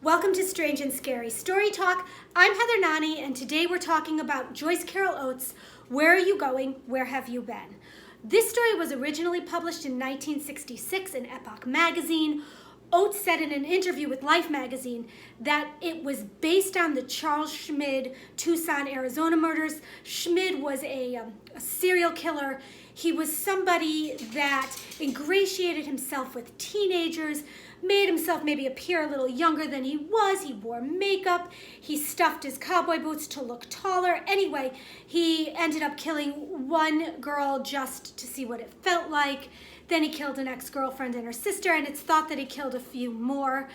Welcome to Strange and Scary Story Talk. I'm Heather Nani, and today we're talking about Joyce Carol Oates' Where Are You Going? Where Have You Been? This story was originally published in 1966 in Epoch magazine. Oates said in an interview with Life magazine that it was based on the Charles Schmid Tucson, Arizona murders. Schmid was a serial killer. He was somebody that ingratiated himself with teenagers, made himself maybe appear a little younger than he was. He wore makeup. He stuffed his cowboy boots to look taller. Anyway, he ended up killing one girl just to see what it felt like. Then he killed an ex-girlfriend and her sister, and it's thought that he killed a few more.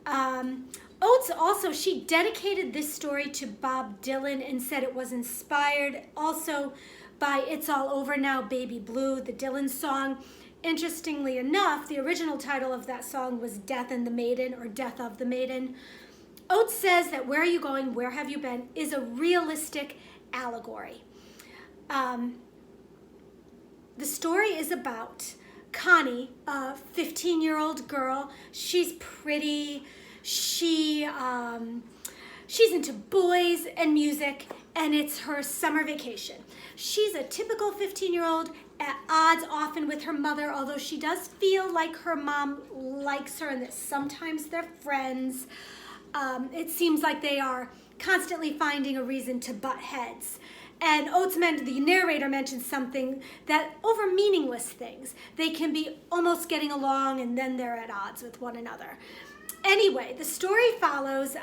Oates also, she dedicated this story to Bob Dylan and said it was inspired also by It's All Over Now, Baby Blue, the Dylan song. Interestingly enough, the original title of that song was Death and the Maiden, or Death of the Maiden. Oates says that Where Are You Going? Where Have You Been? Is a realistic allegory. The story is about Connie, a 15-year-old girl. She's pretty. She's into boys and music, and it's her summer vacation. She's a typical 15-year-old, at odds often with her mother, although she does feel like her mom likes her and that sometimes they're friends. It seems like they are constantly finding a reason to butt heads. And Oates, the narrator, mentions something that over meaningless things, they can be almost getting along and then they're at odds with one another. Anyway, the story follows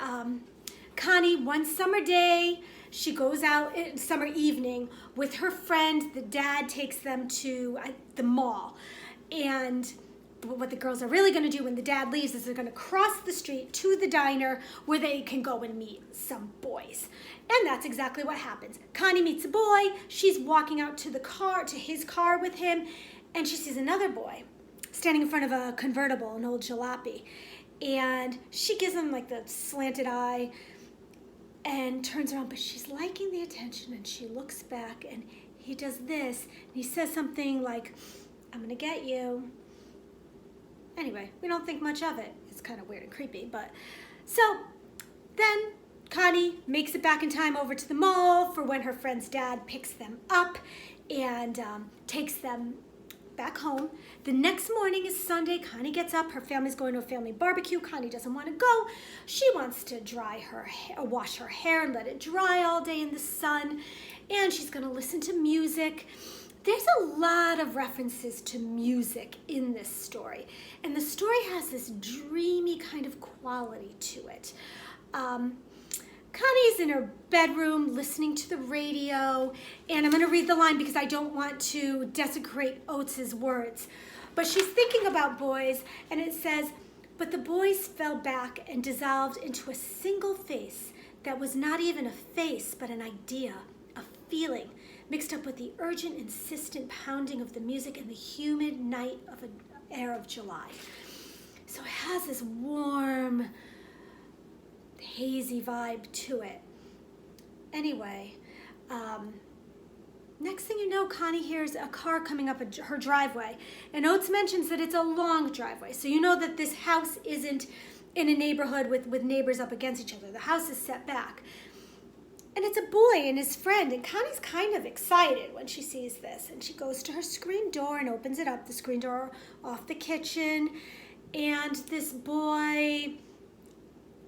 Connie one summer day. She goes out summer evening with her friend. The dad takes them to the mall. And what the girls are really going to do when the dad leaves is they're going to cross the street to the diner where they can go and meet some boys. And that's exactly what happens. Connie meets a boy. She's walking out to his car with him, and she sees another boy standing in front of a convertible, an old jalopy. And she gives him like the slanted eye and turns around, but she's liking the attention, and she looks back, and he does this, and he says something like, "I'm gonna get you." Anyway, we don't think much of it. It's kind of weird and creepy, but so then Connie makes it back in time over to the mall for when her friend's dad picks them up and takes them back home. The next morning is Sunday. Connie gets up. Her family's going to a family barbecue. Connie doesn't want to go. She wants to wash her hair and let it dry all day in the sun. And she's going to listen to music. There's a lot of references to music in this story. And the story has this dreamy kind of quality to it. Connie's in her bedroom listening to the radio, and I'm going to read the line because I don't want to desecrate Oates' words. But she's thinking about boys, and it says, "But the boys fell back and dissolved into a single face that was not even a face, but an idea, a feeling, mixed up with the urgent, insistent pounding of the music and the humid night of an air of July." So it has this warm, hazy vibe to it. Anyway, next thing you know, Connie hears a car coming up her driveway, and Oates mentions that it's a long driveway, so you know that this house isn't in a neighborhood with neighbors up against each other. The house is set back, and it's a boy and his friend, and Connie's kind of excited when she sees this, and she goes to her screen door and opens it up, the screen door off the kitchen, and this boy,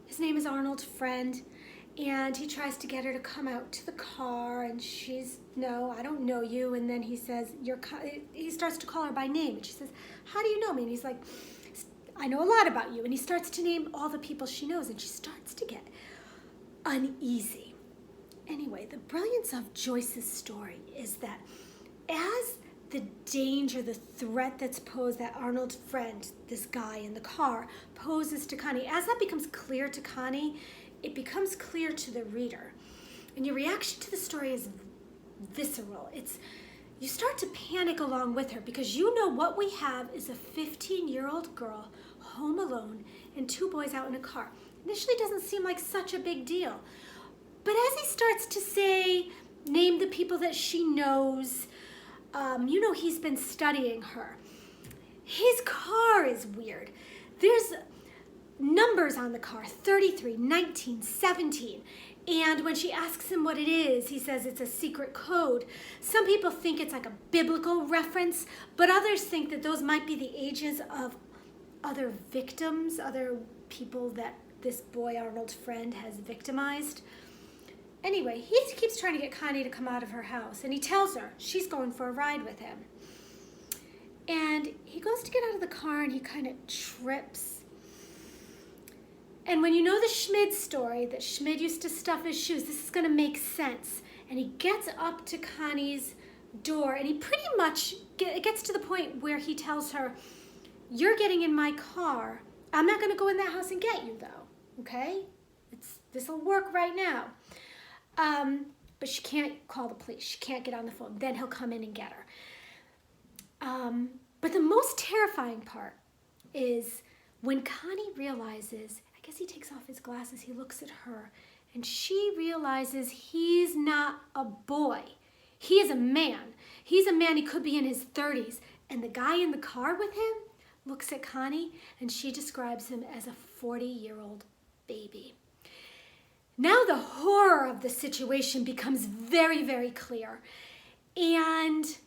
his name is Arnold's friend, and he tries to get her to come out to the car, and she's, "No, I don't know you." And then he says, he starts to call her by name, and she says, "How do you know me?" And he's like, "I know a lot about you." And he starts to name all the people she knows, and she starts to get uneasy. Anyway, the brilliance of Joyce's story is that as the danger, the threat that's posed, that Arnold's friend, this guy in the car, poses to Connie, as that becomes clear to Connie, it becomes clear to the reader. And your reaction to the story is visceral. You start to panic along with her because you know what we have is a 15-year-old girl home alone and two boys out in a car. Initially doesn't seem like such a big deal. But as he starts to name the people that she knows, you know he's been studying her. His car is weird. There's numbers on the car, 33, 19, 17. And when she asks him what it is, he says it's a secret code. Some people think it's like a biblical reference, but others think that those might be the ages of other victims, other people that this boy, Arnold's friend, has victimized. Anyway, he keeps trying to get Connie to come out of her house, and he tells her she's going for a ride with him. And he goes to get out of the car, and he kind of trips. And when you know the Schmid story, that Schmid used to stuff his shoes, this is going to make sense. And he gets up to Connie's door, and he pretty much gets to the point where he tells her, "You're getting in my car. I'm not going to go in that house and get you, though, okay? This'll work right now." But she can't call the police. She can't get on the phone. Then he'll come in and get her. But the most terrifying part is when Connie realizes, I guess he takes off his glasses, he looks at her, and she realizes he's not a boy. He is a man. He's a man, he could be in his 30s. And the guy in the car with him looks at Connie, and she describes him as a 40-year-old baby. Now the horror of the situation becomes very, very clear. And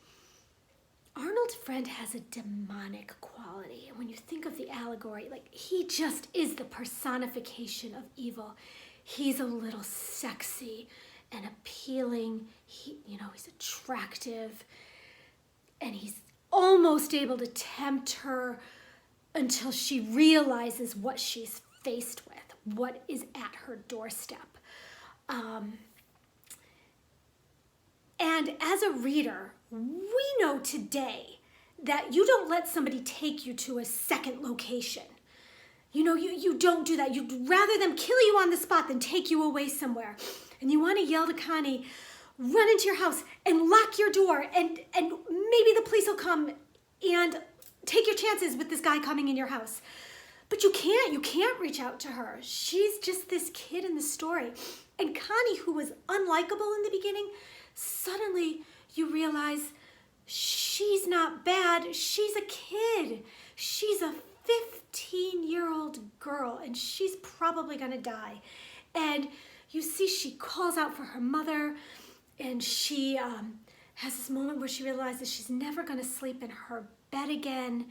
Arnold's friend has a demonic quality. And when you think of the allegory, like, he just is the personification of evil. He's a little sexy and appealing. He's attractive. And he's almost able to tempt her until she realizes what she's faced with, what is at her doorstep. And as a reader, we know today that you don't let somebody take you to a second location. You don't do that. You'd rather them kill you on the spot than take you away somewhere. And you want to yell to Connie, run into your house and lock your door, and maybe the police will come and take your chances with this guy coming in your house. But you can't reach out to her. She's just this kid in the story. And Connie, who was unlikable in the beginning, suddenly you realize she's not bad. She's a kid. She's a 15-year-old girl, and she's probably gonna die. And you see she calls out for her mother, and she has this moment where she realizes she's never gonna sleep in her bed again.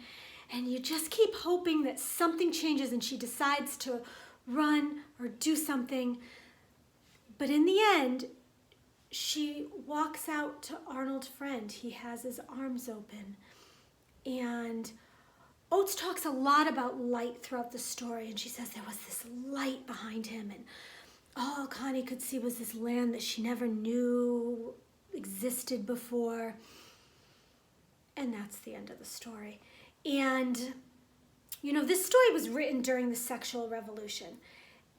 And you just keep hoping that something changes and she decides to run or do something. But in the end, she walks out to Arnold's friend. He has his arms open. And Oates talks a lot about light throughout the story. And she says there was this light behind him. And all Connie could see was this land that she never knew existed before. And that's the end of the story. And, this story was written during the sexual revolution.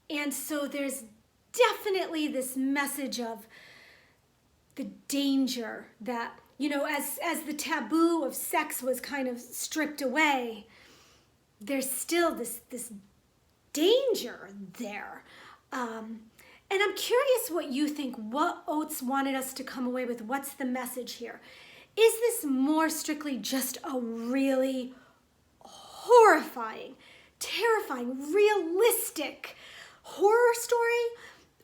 And so there's definitely this message of the danger that, as the taboo of sex was kind of stripped away, there's still this danger there. And I'm curious what you think, what Oates wanted us to come away with. What's the message here? Is this more strictly just a really horrifying, terrifying, realistic horror story?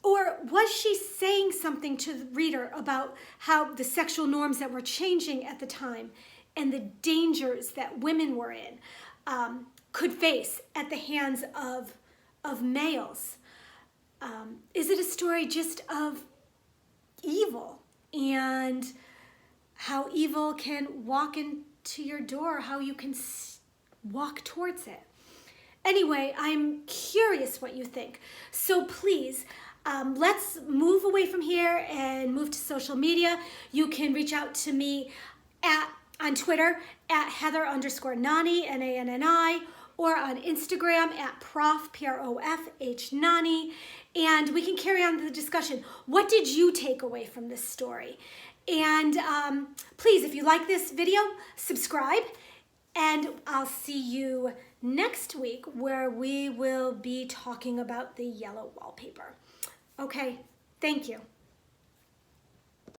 Or was she saying something to the reader about how the sexual norms that were changing at the time and the dangers that women were in could face at the hands of males? Is it a story just of evil and how evil can walk into your door, how you can walk towards it? Anyway, I'm curious what you think. So please, let's move away from here and move to social media. You can reach out to me on Twitter at Heather_Nani, Nanni, or on Instagram at Prof, Profh Nani, and we can carry on the discussion. What did you take away from this story? And please, if you like this video, subscribe, and I'll see you next week where we will be talking about the yellow wallpaper. Okay, thank you.